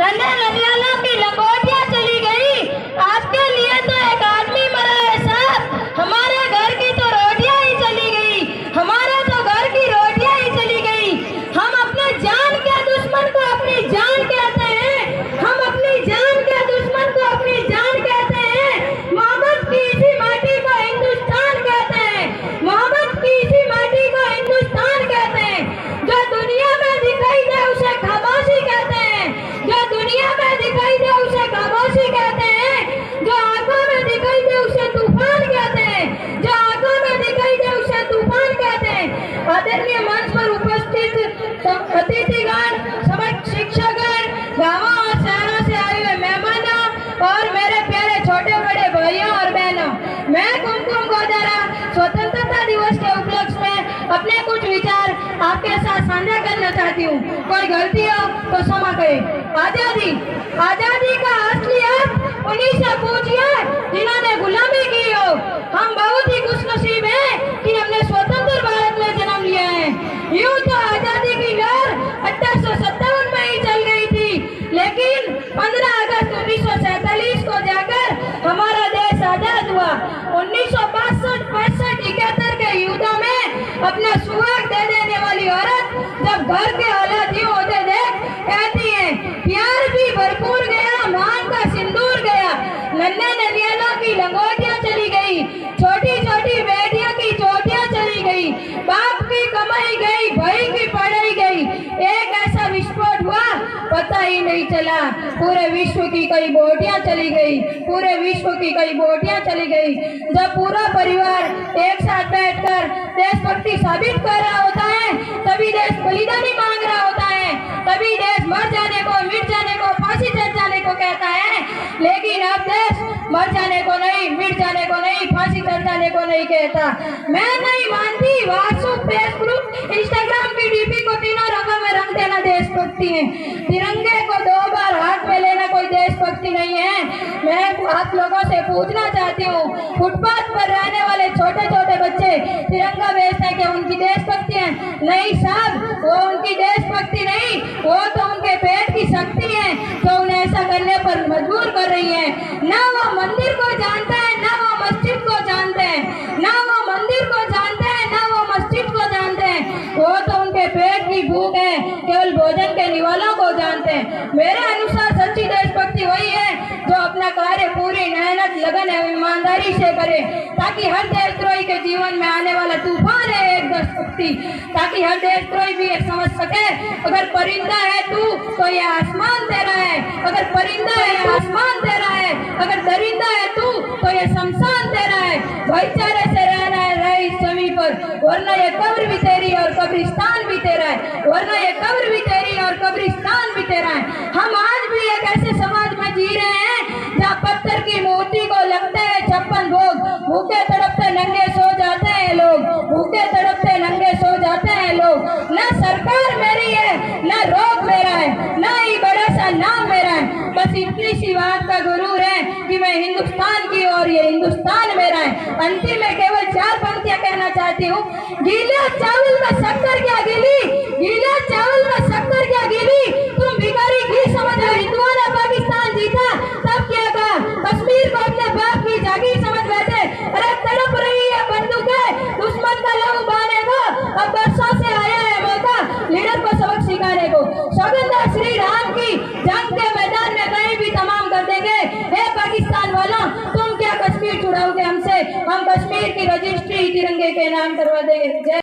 नन्हे ननियालों की लंगोटियां चली गई। आपके लिए तो एक आदमी मरा है साहब, हमारे घर की तो रोटियां ही चली गई, हमारे तो घर की रोटियां ही चली गई। हम अपने जान के दुश्मन को अपनी जान कहते हैं, हम अपनी जान के दुश्मन को अपनी जान कहते हैं। मोहब्बत की इसी माटी को हिंदुस्तान कहते हैं, मोहब्बत की इसी माटी को हिंदुस्तान कहते हैं। जो दुनिया में दिखाई दे उसे खामोशी कहते हैं, जो दुनिया में दिखाई दे उसे खामोशी कहते हैं। जो आंखों में दिखाई दे उसे तूफान कहते हैं, जो आंखों में दिखाई दे उसे तूफान कहते हैं। आदरणीय मंच पर उपस्थित अतिथिगण, समस्त शिक्षकगण, गांवों और शहरों से आए हुए मेहमानों और मेरे प्यारे छोटे बड़े भाइयों और बहनों, मैं कुमकुम गोदारा स्वतंत्रता दिवस के उपलक्ष्य में अपने कुछ विचार आपके साथ साझा करना चाहती हूँ। कोई गलती हो तो क्षमा करें। आजादी आजादी का असली अर्थ उन्हीं से पूछिए जिन्होंने गुलामी की हो। हम बहुत ही खुशनसीब हैं कि हमने स्वतंत्र भारत में जन्म लिया है। यूं तो आजादी की लहर 1857 में ही चल गई थी, लेकिन 15 अगस्त 1947 को जाकर हमारा देश आजाद हुआ। 1962-65-71 के युद्धों में अपना सुहाग दे देने वाली औरत जब घर के हालात यूं होते देख कहती है, प्यार भी भरपूर गया, मांग का सिंदूर गया, नन्हे ननियालों की लंगोटियां चली गई, छोटी छोटी बेटियों की चोटियां चली गई, बाप की कमाई गई, भाई की पढ़ाई गई। एक ऐसा विस्फोट हुआ पता ही नहीं चला, पूरे विश्व की कई बोटियां चली गई, पूरे विश्व की कई बोटियां चली गई। जब पूरा परिवार एक साथ बैठकर देशभक्ति साबित कर रहा होता है, तभी देश बलिदानी मांग रहा होता है, तभी देश मर जाने को, मिट जाने को, फांसी चढ़ जाने को कहता है। लेकिन अब देश मर जाने को नहीं, मिट जाने को नहीं, फांसी चढ़ जाने को नहीं कहता। मैं नहीं मानती व्हाट्सएप, फेसबुक, इंस्टाग्राम की डीपी को तीनों रंगों में रंग देना देशभक्ति है। तिरंगे को 2 बार हाथ में लेना कोई देशभक्ति नहीं है। मैं आप लोगों से पूछना चाहती हूँ, फुटपाथ पर रहने वाले छोटे छोटे बच्चे तिरंगा बेचते हैं, क्या उनकी देशभक्ति है? नहीं साहब, वो उनकी देशभक्ति नहीं, वो तो उनके पेट की शक्ति है जो उन्हें ऐसा करने पर मजबूर कर रही है। ना वो मंदिर को जानते हैं, ना वो मस्जिद को जानते हैं, ना वो मंदिर को जानते हैं, ना वो मस्जिद को जानते हैं। वो तो उनके पेट की भूख है, केवल भोजन के निवालों को जानते हैं। मेरे अनुसार सच्ची देशभक्ति वही है जो अपना कार्य पूरी मेहनत, लगन एवं ईमानदारी से करे, ताकि हर देशद्रोही के जीवन में आने वाला तूफान है एक देशभक्ति, ताकि हर देशद्रोही भी ये समझ सके, अगर परिंदा है तू तो ये आसमान तेरा है, अगर परिंदा है आसमान तेरा है, अगर दरिंदा है तू तो ये शमशान तेरा है। भाईचारे से रहना है, रह इस जमीन पर, वरना ये कब्र भी तेरी और कब्रिस्तान भी तेरा है, वरना ये कब्र भी तेरी और कब्रिस्तान भी तेरा है। हम आज भी एक ऐसे समाज में जी रहे हैं जहाँ पत्थर की मूर्ति को लगते हैं 56 भोग, भूखे तड़पते नंगे सो जाते हैं लोग, भूखे तड़पते नंगे सो जाते हैं लोग। न सरकार मेरी है, न रोग मेरा है, न ही बड़ा सा नाम मेरा है, बस इतनी सी बात का गुरूर है कि मैं हिंदुस्तान की और ये हिंदुस्तान मेरा है। अंतिम में केवल 4 पंक्तियां कहना चाहती हूँ। गीले चावल का शक्कर क्या गिली, गीले चावल का शक्कर क्या गिली, तुम भिखारी घी समझ रहे, हिंदुओं ने पाकिस्तान जीता तब क्या कहा, कश्मीर को अपने बाप की जागीर समझ बैठे। अरे तड़प रही है बंदूकें दुश्मन का लहू बहाने को, अब बरसों से आया है मौका लीडर को सबक सिखाने को। सौगंधा श्री राम की जंग के मैदान में कहीं भी तमाम कर देंगे। हे पाकिस्तान वालों, तुम क्या कश्मीर छुड़ाओगे हमसे? हम कश्मीर की रजिस्ट्री तिरंगे के नाम करवा देंगे।